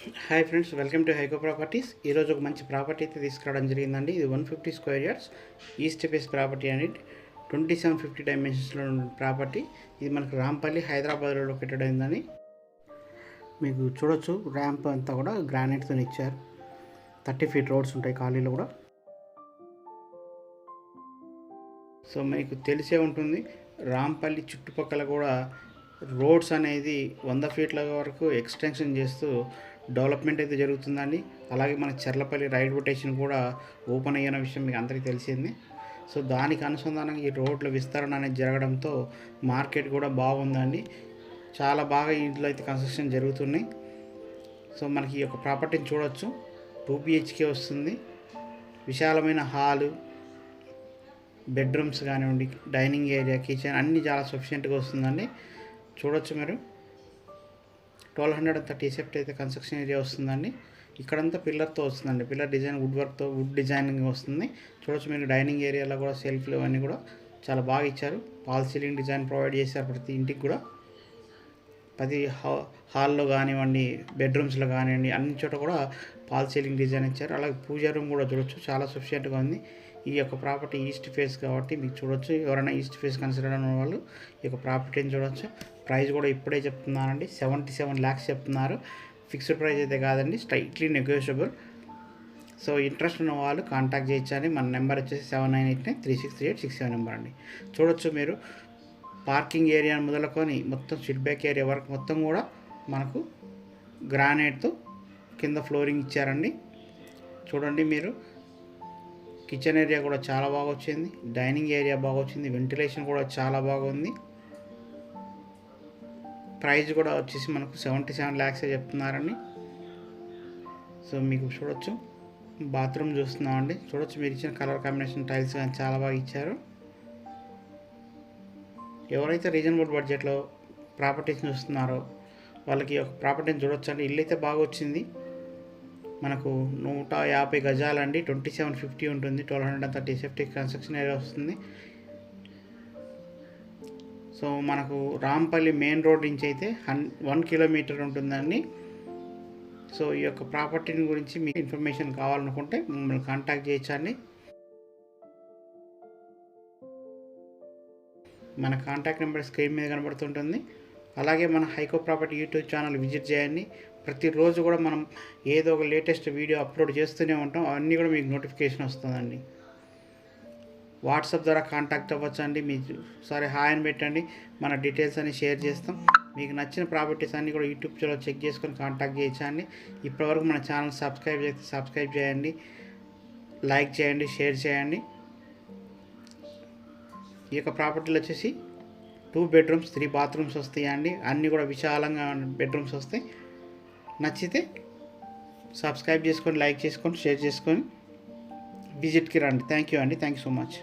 Hi friends, welcome to Haiko properties. ఈరోజు ఒక మంచి ప్రాపర్టీ అయితే తీసుకురావడం జరిగిందండి. ఇది 150 square yards east face property అండి. 2750 డైమెన్షన్స్లో ఉన్న ప్రాపర్టీ. ఇది మనకు రాంపల్లి హైదరాబాద్లో లొకేటెడ్ అయిందని మీకు చూడొచ్చు. ర్యాంప్ అంతా కూడా గ్రానైట్తో ఇచ్చారు. 30 ఫీట్ రోడ్స్ ఉంటాయి ఖాళీలో కూడా. సో మీకు తెలిసే ఉంటుంది, రాంపల్లి చుట్టుపక్కల కూడా రోడ్స్ అనేది 100 ఫీట్ల వరకు ఎక్స్టెన్షన్ చేస్తూ డెవలప్మెంట్ అయితే జరుగుతుందండి. అలాగే మన చర్లపల్లి రైల్వే స్టేషన్ కూడా ఓపెన్ అయ్యిన విషయం మీకు అందరికీ తెలిసింది. సో దానికి అనుసంధానంగా ఈ రోడ్ల విస్తరణ అనేది జరగడంతో మార్కెట్ కూడా బాగుందండి. చాలా బాగా ఇంట్లో అయితే కన్స్ట్రక్షన్ జరుగుతున్నాయి. సో మనకి ఈ యొక్క ప్రాపర్టీని చూడవచ్చు. 2 BHK వస్తుంది. విశాలమైన హాలు, బెడ్రూమ్స్ కానివ్వండి, డైనింగ్ ఏరియా, కిచెన్ అన్నీ చాలా సఫిషియెంట్గా వస్తుందండి. చూడొచ్చు మీరు. 1230 సెఫ్ట్ అయితే కన్స్ట్రక్షన్ ఏరియా వస్తుందండి. ఇక్కడంతా పిల్లర్తో వస్తుందండి. పిల్లర్ డిజైన్ వుడ్ డిజైనింగ్ వస్తుంది. చూడొచ్చు మీరు. డైనింగ్ ఏరియాలో కూడా సెల్ఫ్లు అన్నీ కూడా చాలా బాగా ఇచ్చారు. ఫాల్ సీలింగ్ డిజైన్ ప్రొవైడ్ చేశారు ప్రతి ఇంటికి కూడా. ప్రతి హాల్లో కానివ్వండి, బెడ్రూమ్స్లో కానివ్వండి, అన్ని చోట కూడా ఫాల్ సీలింగ్ డిజైన్ ఇచ్చారు. అలాగే పూజా రూమ్ కూడా చూడొచ్చు, చాలా సఫిషియెంట్గా ఉంది. ఈ యొక్క ప్రాపర్టీ ఈస్ట్ ఫేస్ కాబట్టి మీకు చూడొచ్చు. ఎవరైనా ఈస్ట్ ఫేస్ కన్సిడర్ అయిన వాళ్ళు ఈ యొక్క ప్రాపర్టీని చూడొచ్చు. ప్రైస్ కూడా ఇప్పుడే చెప్తున్నానండి, 77 lakhs చెప్తున్నారు. ఫిక్స్డ్ ప్రైస్ అయితే కాదండి, స్ట్రైట్లీ నెగోషియబుల్. సో ఇంట్రెస్ట్ ఉన్న వాళ్ళు కాంటాక్ట్ చేయొచ్చండి. మన నెంబర్ వచ్చేసి 7989363867 నెంబర్ అండి. చూడొచ్చు మీరు. పార్కింగ్ ఏరియా మొదలుకొని మొత్తం సిట్ బ్యాక్ ఏరియా వరకు మొత్తం కూడా మనకు గ్రానైట్తో కింద ఫ్లోరింగ్ ఇచ్చారండి. చూడండి మీరు. కిచెన్ ఏరియా కూడా చాలా బాగా వచ్చింది. డైనింగ్ ఏరియా బాగా వచ్చింది. వెంటిలేషన్ కూడా చాలా బాగుంది. ప్రైస్ కూడా వచ్చేసి మనకు 77 lakhs చెప్తున్నారండి. సో మీకు చూడొచ్చు. బాత్రూమ్ చూస్తున్నామండి. చూడొచ్చు మీరు ఇచ్చిన కలర్ కాంబినేషన్ టైల్స్ కానీ చాలా బాగా ఇచ్చారు. ఎవరైతే రీజనబుల్ బడ్జెట్లో ప్రాపర్టీస్ చూస్తున్నారో వాళ్ళకి ఒక ప్రాపర్టీని చూడొచ్చు అండి. ఇల్లు అయితే బాగా వచ్చింది. మనకు 150 గజాలండి. 2750 ఉంటుంది. 1230 సేఫ్టీ కన్స్ట్రక్షన్ ఏరియా వస్తుంది. సో మనకు రాంపల్లి మెయిన్ రోడ్ నుంచి అయితే 1 కిలోమీటర్ ఉంటుందండి. సో ఈ యొక్క ప్రాపర్టీని గురించి మీకు ఇన్ఫర్మేషన్ కావాలనుకుంటే మమ్మల్ని కాంటాక్ట్ చేయొచ్చండి. మన కాంటాక్ట్ నెంబర్ స్క్రీన్ మీద కనబడుతుంటుంది. అలాగే మన హైకో ప్రాపర్టీ యూట్యూబ్ ఛానల్ విజిట్ చేయండి. ప్రతిరోజు కూడా మనం ఏదో ఒక లేటెస్ట్ వీడియో అప్లోడ్ చేస్తూనే ఉంటాం. అవన్నీ కూడా మీకు నోటిఫికేషన్ వస్తుందండి. వాట్సాప్ ద్వారా కాంటాక్ట్ అవ్వచ్చండి. మీకు సరే హాయ్ అని పెట్టండి, మన డీటెయిల్స్ అన్ని షేర్ చేస్తాం. మీకు నచ్చిన ప్రాపర్టీస్ అన్నీ కూడా యూట్యూబ్లో చెక్ చేసుకొని కాంటాక్ట్ చేయొచ్చండి. ఇప్పటివరకు మన ఛానల్ సబ్స్క్రైబ్ చేయండి, లైక్ చేయండి, షేర్ చేయండి. ఈ యొక్క ప్రాపర్టీలు వచ్చేసి 2 bedrooms 3 bathrooms వస్తాయండి. అన్నీ కూడా విశాలంగా బెడ్రూమ్స్ వస్తాయి. నచ్చితే సబ్స్క్రైబ్ చేసుకొని, లైక్ చేసుకొని, షేర్ చేసుకొని విజిట్కి రండి. థ్యాంక్ యూ అండి. Thank you so much.